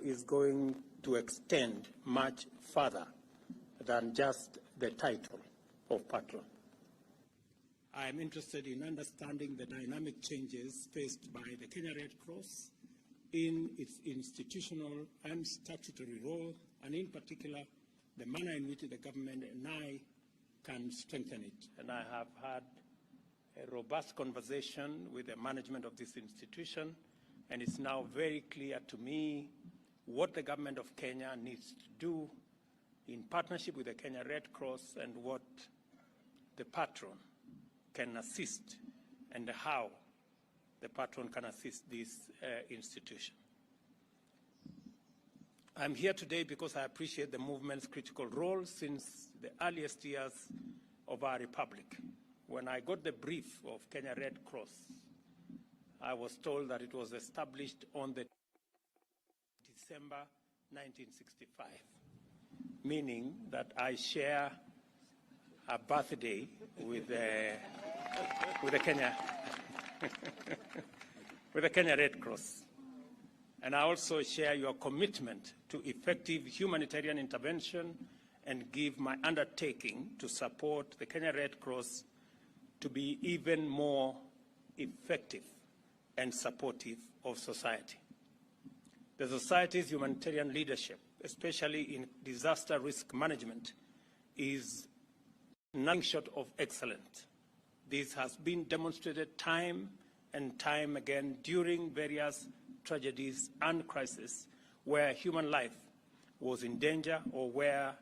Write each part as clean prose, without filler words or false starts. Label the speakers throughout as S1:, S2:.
S1: is going to extend much further than just the title of patron. I am interested in understanding the dynamic changes faced by the Kenya Red Cross in its institutional and statutory role, and in particular, the manner in which the government and I can strengthen it. And I have had a robust conversation with the management of this institution, and it's now very clear to me what the government of Kenya needs to do in partnership with the Kenya Red Cross and what the patron can assist and how the patron can assist this institution. I'm here today because I appreciate the movement's critical role since the earliest years of our republic. When I got the brief of Kenya Red Cross, I was told that it was established on the December 1965, meaning that I share a birthday with the Kenya with the Kenya Red Cross. And I also share your commitment to effective humanitarian intervention and give my undertaking to support the Kenya Red Cross to be even more effective and supportive of society. The society's humanitarian leadership, especially in disaster risk management, is nothing short of excellent. This has been demonstrated time and time again during various tragedies and crises where human life was in danger or where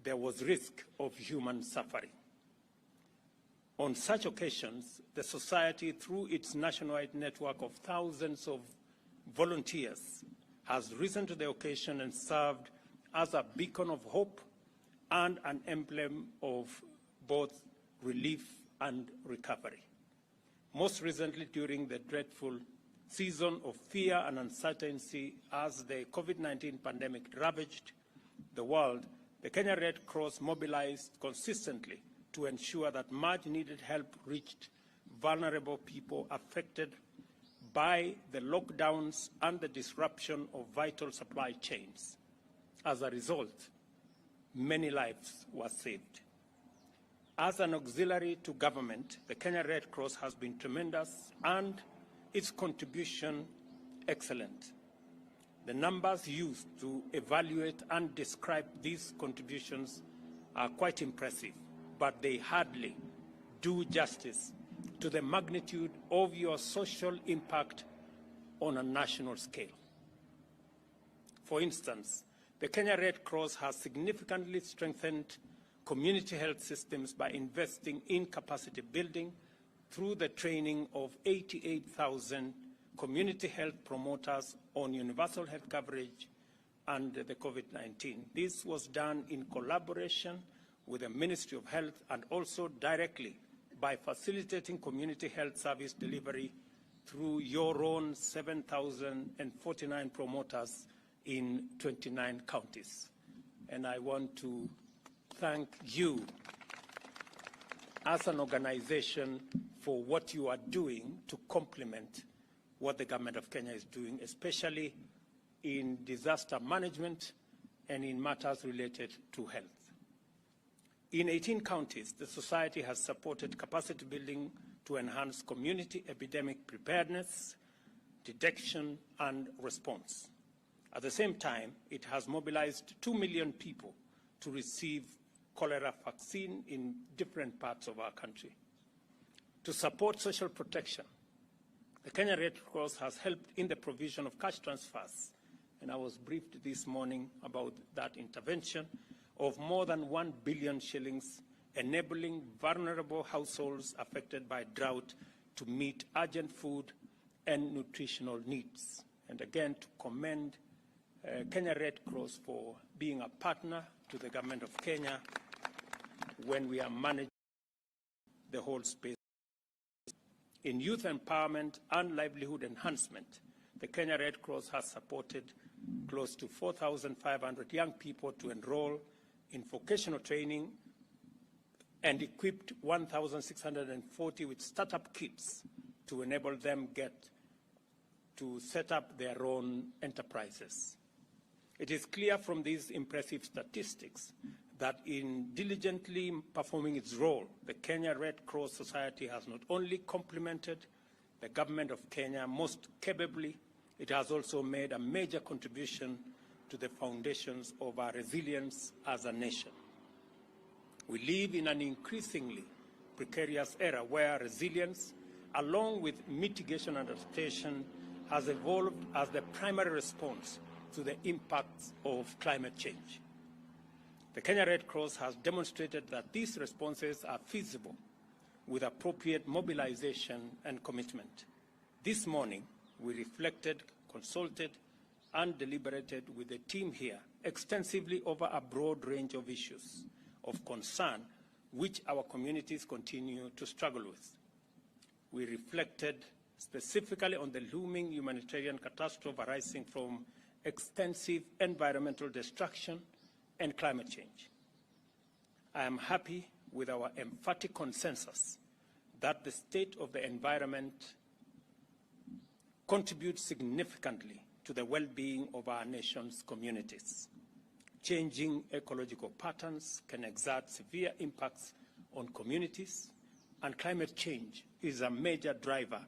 S1: there was risk of human suffering. On such occasions, the society, through its nationwide network of thousands of volunteers, has risen to the occasion and served as a beacon of hope and an emblem of both relief and recovery. Most recently, during the dreadful season of fear and uncertainty as the COVID-19 pandemic ravaged the world, the Kenya Red Cross mobilized consistently to ensure that much-needed help reached vulnerable people affected by the lockdowns and the disruption of vital supply chains. As a result, many lives were saved. As an auxiliary to government, the Kenya Red Cross has been tremendous and its contribution excellent. The numbers used to evaluate and describe these contributions are quite impressive, but they hardly do justice to the magnitude of your social impact on a national scale. For instance, the Kenya Red Cross has significantly strengthened community health systems by investing in capacity building through the training of 88,000 community health promoters on universal health coverage and the COVID-19. This was done in collaboration with the Ministry of Health and also directly by facilitating community health service delivery through your own 7,049 promoters in 29 counties. And I want to thank you as an organization for what you are doing to complement what the government of Kenya is doing, especially in disaster management and in matters related to health. In 18 counties, the society has supported capacity building to enhance community epidemic preparedness, detection, and response. At the same time, it has mobilized 2 million people to receive cholera vaccine in different parts of our country. To support social protection, the Kenya Red Cross has helped in the provision of cash transfers, and I was briefed this morning about that intervention, of more than 1 billion shillings, enabling vulnerable households affected by drought to meet urgent food and nutritional needs. And again, to commend Kenya Red Cross for being a partner to the government of Kenya when we are managing the whole space. In youth empowerment and livelihood enhancement, the Kenya Red Cross has supported close to 4,500 young people to enroll in vocational training and equipped 1,640 with startup kits to enable them to set up their own enterprises. It is clear from these impressive statistics that in diligently performing its role, the Kenya Red Cross Society has not only complemented the government of Kenya most capably, it has also made a major contribution to the foundations of our resilience as a nation. We live in an increasingly precarious era where resilience, along with mitigation and adaptation, has evolved as the primary response to the impacts of climate change. The Kenya Red Cross has demonstrated that these responses are feasible with appropriate mobilization and commitment. This morning, we reflected, consulted, and deliberated with the team here extensively over a broad range of issues of concern which our communities continue to struggle with. We reflected specifically on the looming humanitarian catastrophe arising from extensive environmental destruction and climate change. I am happy with our emphatic consensus that the state of the environment contributes significantly to the well-being of our nation's communities. Changing ecological patterns can exert severe impacts on communities, and climate change is a major driver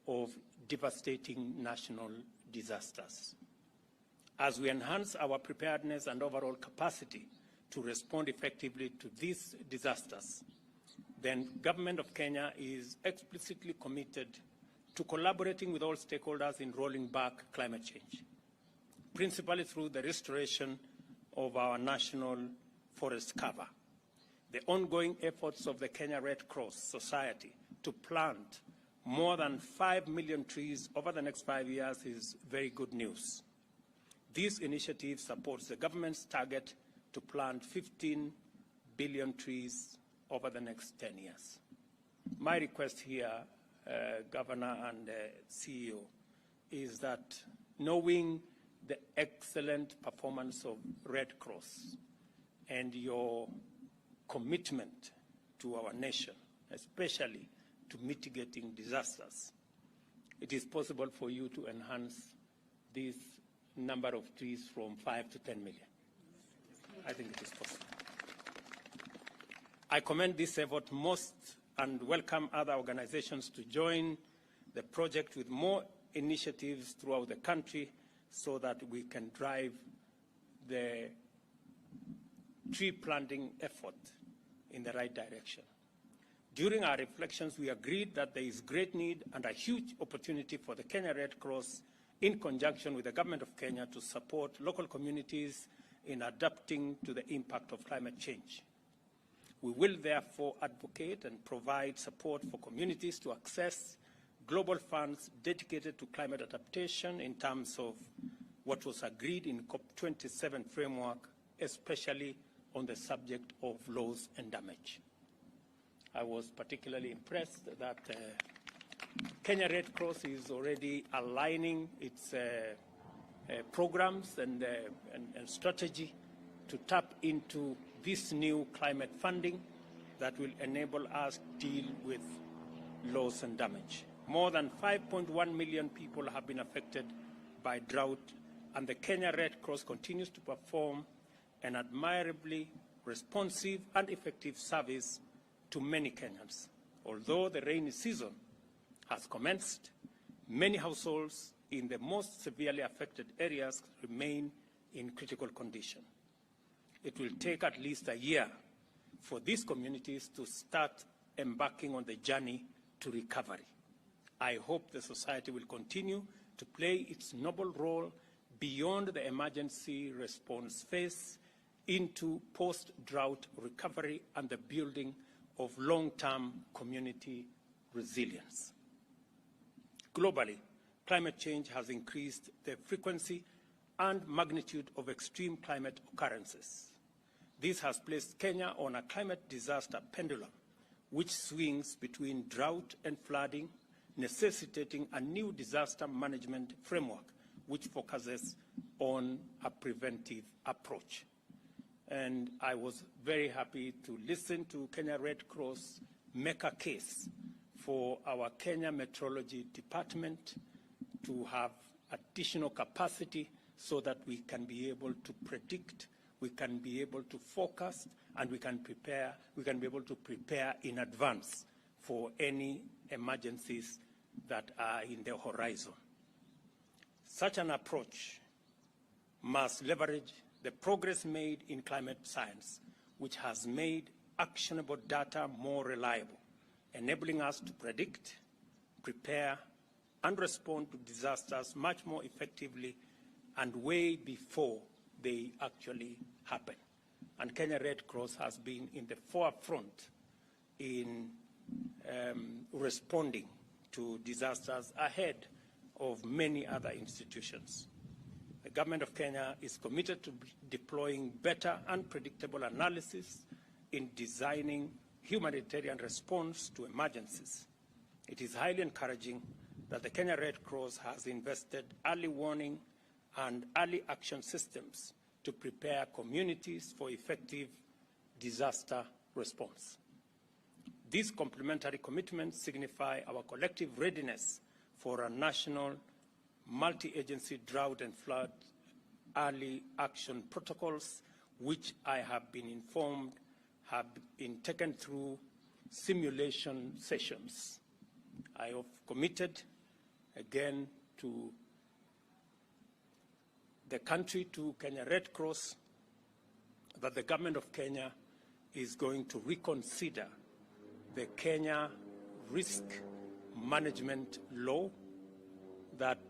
S1: of devastating national disasters. As we enhance our preparedness and overall capacity to respond effectively to these disasters, the Government of Kenya is explicitly committed to collaborating with all stakeholders in rolling back climate change, principally through the restoration of our national forest cover. The ongoing efforts of the Kenya Red Cross Society to plant more than 5 million trees over the next 5 years is very good news. This initiative supports the government's target to plant 15 billion trees over the next 10 years. My request here, Governor and CEO, is that knowing the excellent performance of Red Cross and your commitment to our nation, especially to mitigating disasters, it is possible for you to enhance this number of trees from 5 to 10 million. I think it is possible. I commend this effort most and welcome other organizations to join the project with more initiatives throughout the country so that we can drive the tree planting effort in the right direction. During our reflections, we agreed that there is great need and a huge opportunity for the Kenya Red Cross in conjunction with the Government of Kenya to support local communities in adapting to the impact of climate change. We will therefore advocate and provide support for communities to access global funds dedicated to climate adaptation in terms of what was agreed in COP27 framework, especially on the subject of loss and damage. I was particularly impressed that Kenya Red Cross is already aligning its programs and strategy to tap into this new climate funding that will enable us to deal with loss and damage. More than 5.1 million people have been affected by drought, and the Kenya Red Cross continues to perform an admirably responsive and effective service to many Kenyans. Although the rainy season has commenced, many households in the most severely affected areas remain in critical condition. It will take at least a year for these communities to start embarking on the journey to recovery. I hope the society will continue to play its noble role beyond the emergency response phase into post-drought recovery and the building of long-term community resilience. Globally, climate change has increased the frequency and magnitude of extreme climate occurrences. This has placed Kenya on a climate disaster pendulum, which swings between drought and flooding, necessitating a new disaster management framework which focuses on a preventive approach. And I was very happy to listen to Kenya Red Cross make a case for our Kenya Meteorology Department to have additional capacity so that we can be able to predict, we can be able to forecast, and we can be able to prepare in advance for any emergencies that are in the horizon. Such an approach must leverage the progress made in climate science, which has made actionable data more reliable, enabling us to predict, prepare, and respond to disasters much more effectively and way before they actually happen. And Kenya Red Cross has been in the forefront in responding to disasters ahead of many other institutions. The government of Kenya is committed to deploying better and predictable analysis in designing humanitarian response to emergencies. It is highly encouraging that the Kenya Red Cross has invested early warning and early action systems to prepare communities for effective disaster response. These complementary commitments signify our collective readiness for a national multi-agency drought and flood early action protocols, which I have been informed have been taken through simulation sessions. I have committed again to the country, to Kenya Red Cross, that the government of Kenya is going to reconsider the Kenya risk management law that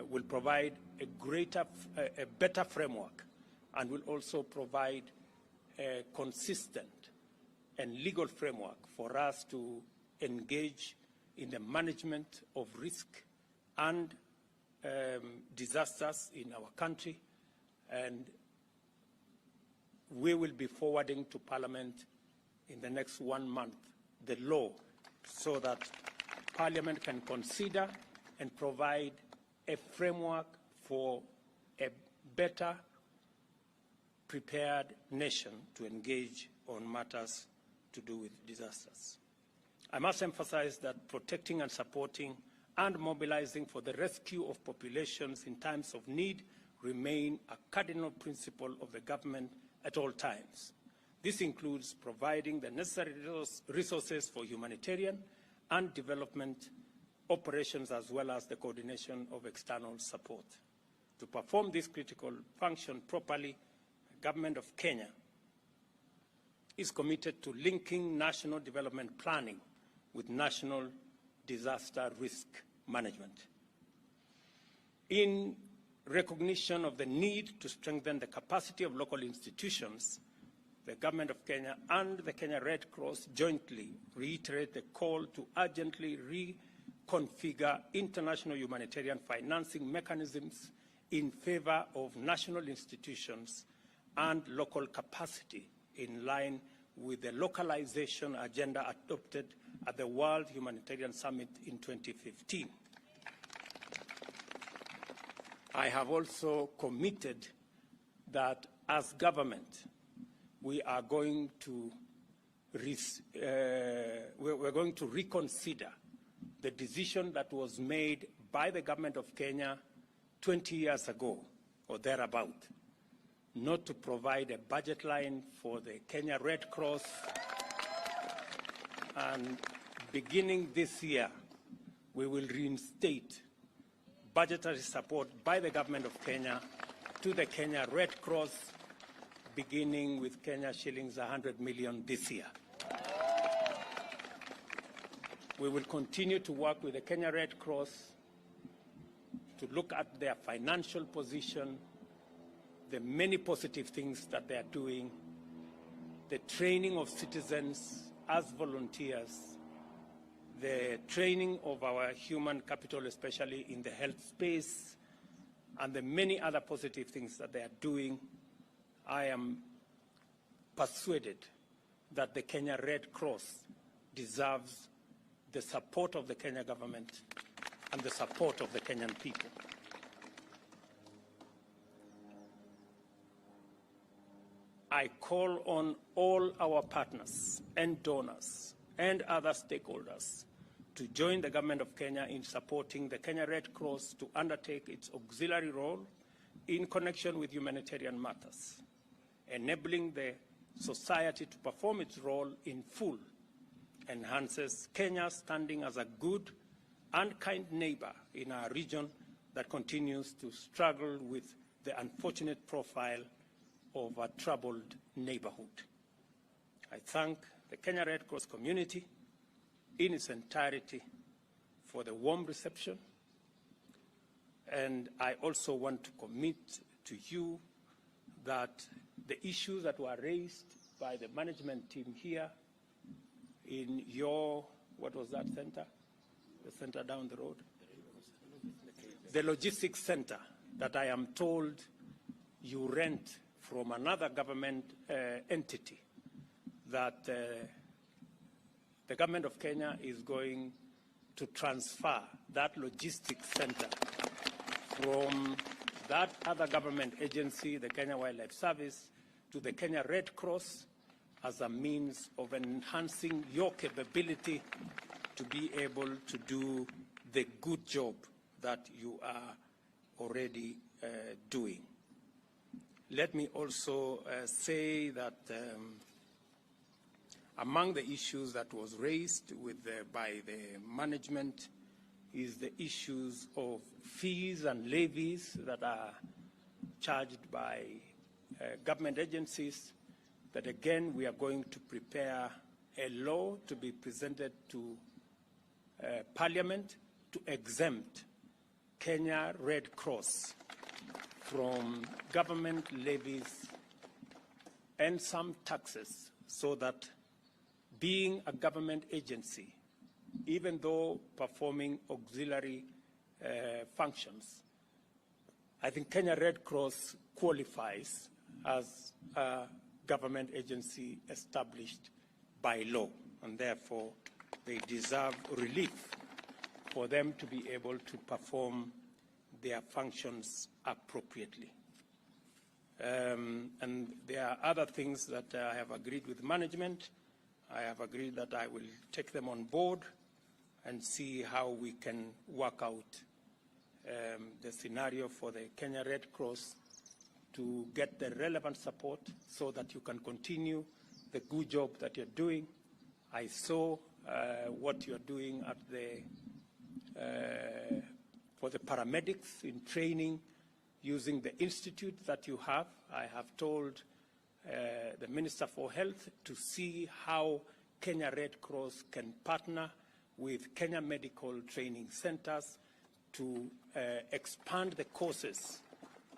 S1: will provide a better framework and will also provide a consistent and legal framework for us to engage in the management of risk and disasters in our country. And we will be forwarding to Parliament in the next 1 month the law so that Parliament can consider and provide a framework for a better prepared nation to engage on matters to do with disasters. I must emphasize that protecting and supporting and mobilizing for the rescue of populations in times of need remain a cardinal principle of the government at all times. This includes providing the necessary resources for humanitarian and development operations, as well as the coordination of external support. To perform this critical function properly, the government of Kenya is committed to linking national development planning with national disaster risk management. In recognition of the need to strengthen the capacity of local institutions, the government of Kenya and the Kenya Red Cross jointly reiterate the call to urgently reconfigure international humanitarian financing mechanisms in favor of national institutions and local capacity, in line with the localization agenda adopted at the World Humanitarian Summit in 2015. I have also committed that as government, we are going to reconsider the decision that was made by the government of Kenya 20 years ago or thereabout, not to provide a budget line for the Kenya Red Cross. And beginning this year, we will reinstate budgetary support by the government of Kenya to the Kenya Red Cross, beginning with Kenya shillings 100 million this year. We will continue to work with the Kenya Red Cross to look at their financial position, the many positive things that they are doing, the training of citizens as volunteers, the training of our human capital, especially in the health space, and the many other positive things that they are doing. I am persuaded that the Kenya Red Cross deserves the support of the Kenya government and the support of the Kenyan people. I call on all our partners and donors and other stakeholders to join the government of Kenya in supporting the Kenya Red Cross to undertake its auxiliary role in connection with humanitarian matters, enabling the society to perform its role in full, enhances Kenya's standing as a good and kind neighbor in our region that continues to struggle with the unfortunate profile of a troubled neighborhood. I thank the Kenya Red Cross community in its entirety for the warm reception, and I also want to commit to you that the issues that were raised by the management team here in your, what was that center? The center down the road? The logistics center that I am told you rent from another government entity, that the government of Kenya is going to transfer that logistics center from that other government agency, the Kenya Wildlife Service, to the Kenya Red Cross as a means of enhancing your capability to be able to do the good job that you are already doing. Let me also say that among the issues that was raised by the management is the issues of fees and levies that are charged by government agencies, that again we are going to prepare a law to be presented to Parliament to exempt Kenya Red Cross from government levies and some taxes, so that being a government agency, even though performing auxiliary functions, I think Kenya Red Cross qualifies as a government agency established by law, and therefore they deserve relief for them to be able to perform their functions appropriately. And there are other things that I have agreed with management. I have agreed that I will take them on board and see how we can work out the scenario for the Kenya Red Cross to get the relevant support so that you can continue the good job that you're doing. I saw what you're doing at for the paramedics in training using the institute that you have. I have told the Minister for Health to see how Kenya Red Cross can partner with Kenya Medical Training Centers to expand the courses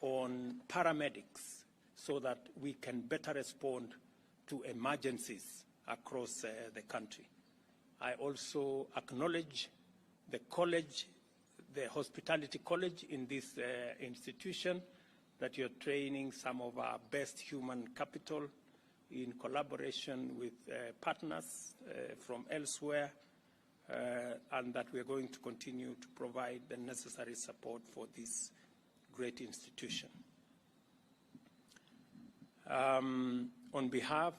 S1: on paramedics so that we can better respond to emergencies across the country. I also acknowledge the college, the hospitality college in this institution, that you're training some of our best human capital in collaboration with partners from elsewhere, and that we're going to continue to provide the necessary support for this great institution. On behalf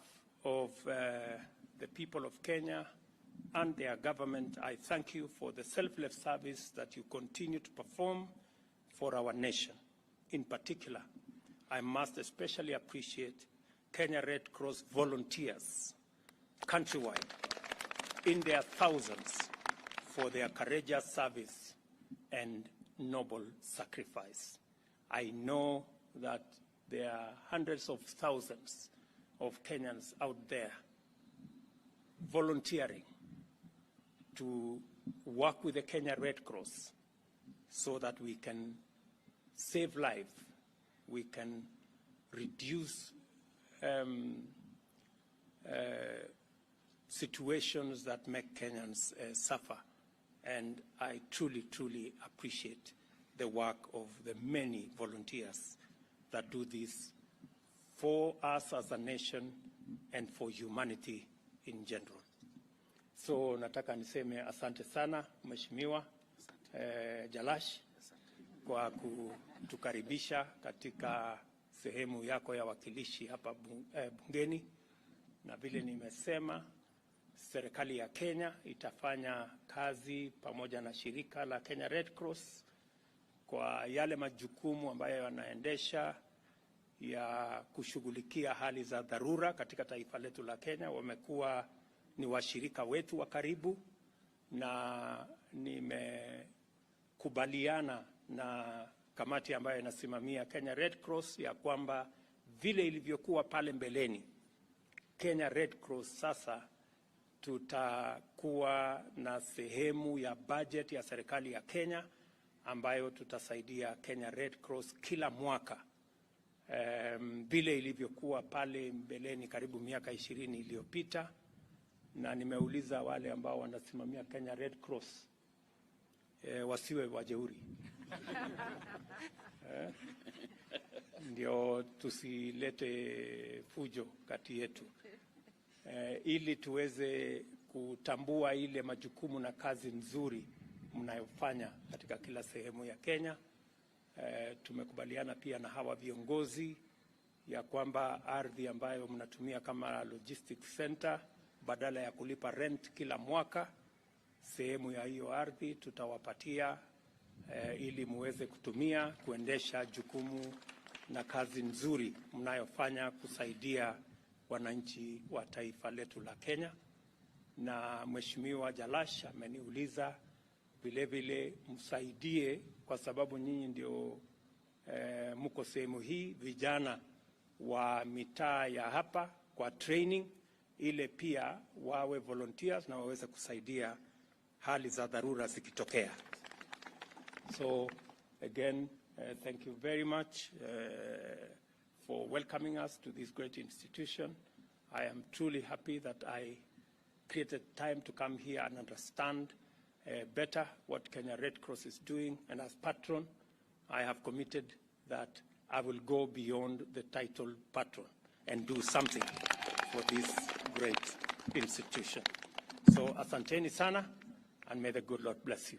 S1: of the people of Kenya and their government, I thank you for the selfless service that you continue to perform for our nation. In particular, I must especially appreciate Kenya Red Cross volunteers countrywide in their thousands for their courageous service and noble sacrifice. I know that there are hundreds of thousands of Kenyans out there volunteering to work with the Kenya Red Cross so that we can save lives, we can reduce situations that make Kenyans suffer. And I truly, truly appreciate the work of the many volunteers that do this for us as a nation and for humanity in general. So nataka niseme asante sana Mheshimiwa Jalash kwa kutukaribisha katika sehemu yako ya wakilishi hapa bungeni, na vile nimesema serikali ya Kenya itafanya kazi pamoja na shirika la Kenya Redcross kwa yale majukumu ambayo wanaendesha ya kushughulikia hali za dharura katika taifa letu la Kenya. Wamekuwa ni washirika wetu wa karibu, na nimekubaliana na kamati ambayo inasimamia Kenya Redcross ya kwamba vile ilivyokuwa pale mbeleni, Kenya Redcross sasa tutakuwa na sehemu ya budget ya serikali ya Kenya ambayo tutasaidia Kenya Redcross kila mwaka, vile ilivyokuwa pale mbeleni karibu miaka 20 iliyopita. Na nimeuliza wale ambao wanasimamia Kenya Redcross wasiwe wajeuri ndio tusilete fujo kati yetu, ili tuweze kutambua ile majukumu na kazi nzuri mnayofanya katika kila sehemu ya Kenya. Tumekubaliana pia na hawa viongozi ya kwamba ardhi ambayo mnatumia kama logistics center, badala ya kulipa rent kila mwaka, sehemu ya hiyo ardhi tutawapatia ili muweze kutumia kuendesha jukumu na kazi nzuri mnayofanya kusaidia wananchi wa taifa letu la Kenya. Na Mheshimiwa Jalash ameniuliza vile vile msaidie, kwa sababu nyinyi ndio mko sehemu hii, vijana wa mitaa ya hapa kwa training, ile pia wawe volunteers na waweze kusaidia hali za dharura zikitokea. So again, thank you very much for welcoming us to this great institution. I am truly happy that I created time to come here and understand better what Kenya Redcross is doing. And as patron, I have committed that I will go beyond the title patron and do something for this great institution. So asanteni sana, and may the good Lord bless you.